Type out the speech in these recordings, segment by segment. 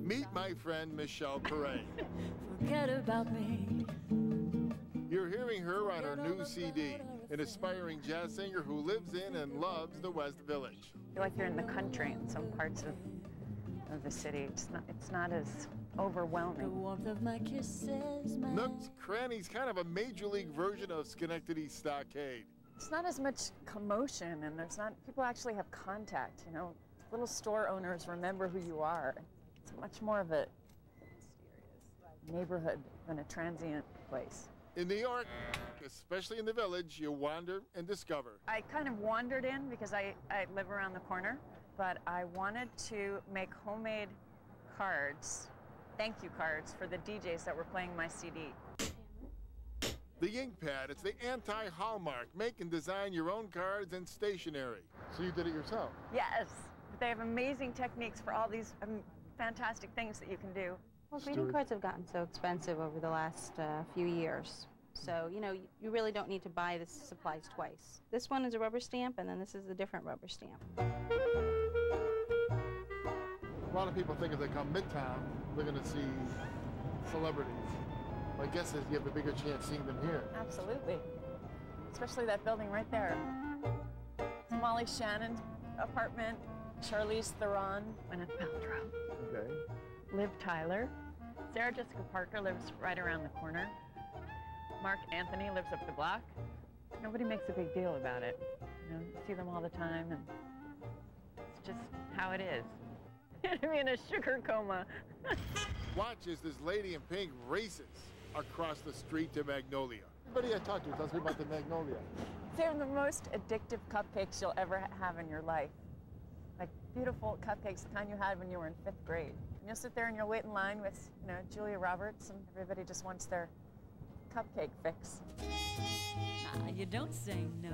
Meet my friend Michelle Pirret. Forget about me. You're hearing her on her new CD, an aspiring jazz singer who lives in and loves the West Village. I feel like you're in the country in some parts of the city. It's not as overwhelming. The warmth of my kisses, my... Nooks, crannies, kind of a major league version of Schenectady Stockade. It's not as much commotion, and people actually have contact, you know. Little store owners remember who you are. It's much more of a neighborhood than a transient place. In New York, especially in the Village, you wander and discover. I kind of wandered in because I live around the corner, but I wanted to make homemade cards, thank you cards, for the DJs that were playing my CD. The ink pad, it's the anti-hallmark. Make and design your own cards and stationery. So you did it yourself? Yes, but they have amazing techniques for all these fantastic things that you can do. Well, greeting cards have gotten so expensive over the last few years. So, you know, you really don't need to buy the supplies twice. This one is a rubber stamp, and then this is a different rubber stamp. A lot of people think if they come Midtown, they're going to see celebrities. My guess is you have a bigger chance seeing them here. Absolutely. Especially that building right there. It's Molly Shannon's apartment, Charlize Theron, Gwyneth Paltrow. Okay. Liv Tyler. Sarah Jessica Parker lives right around the corner. Mark Anthony lives up the block. Nobody makes a big deal about it. You know, you see them all the time, and it's just how it is. I'm in a sugar coma. Watch as this lady in pink races across the street to Magnolia. Everybody I talk to tells me about the Magnolia. They're the most addictive cupcakes you'll ever have in your life. Like beautiful cupcakes, the kind you had when you were in 5th grade. And you'll sit there and you'll wait in line with, you know, Julia Roberts, and everybody just wants their cupcake fix. You don't say no.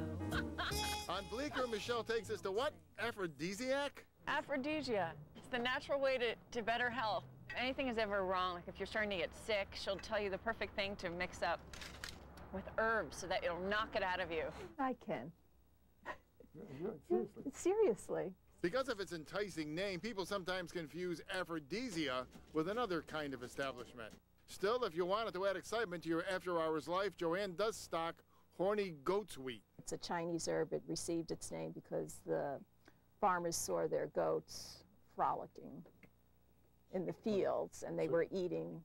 On Bleecker, Michelle takes us to what? Aphrodisiac? Aphrodisia. It's the natural way to better health. If anything is ever wrong, like if you're starting to get sick, she'll tell you the perfect thing to mix up with herbs so that it'll knock it out of you. I can. Seriously. Seriously. Because of its enticing name, people sometimes confuse aphrodisia with another kind of establishment. Still, if you wanted to add excitement to your after-hours life, Joanne does stock horny goat's wheat. It's a Chinese herb. It received its name because the farmers saw their goats frolicking in the fields, and they were eating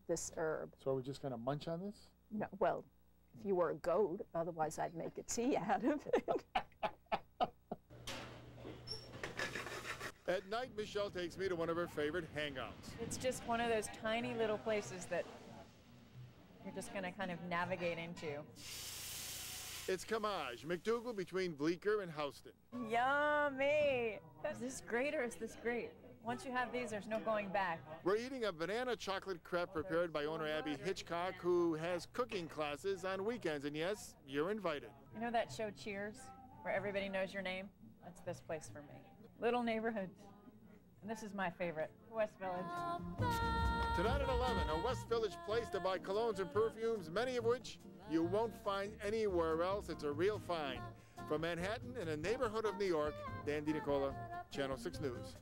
this herb. So are we just going to munch on this? No, well, if you were a goat, otherwise I'd make a tea out of it. At night, Michelle takes me to one of her favorite hangouts. It's just one of those tiny little places that you're just going to kind of navigate into. It's Camage, McDougal between Bleecker and Houston. Yummy! Is this great or is this great? Once you have these, there's no going back. We're eating a banana chocolate crepe prepared by owner Abby Hitchcock, who has cooking classes on weekends. And yes, you're invited. You know that show Cheers, where everybody knows your name? That's this place for me. Little neighborhoods. And this is my favorite, West Village. Tonight at 11, a West Village place to buy colognes and perfumes, many of which you won't find anywhere else. It's a real find. From Manhattan in a neighborhood of New York, Dan DiNicola, Channel 6 News.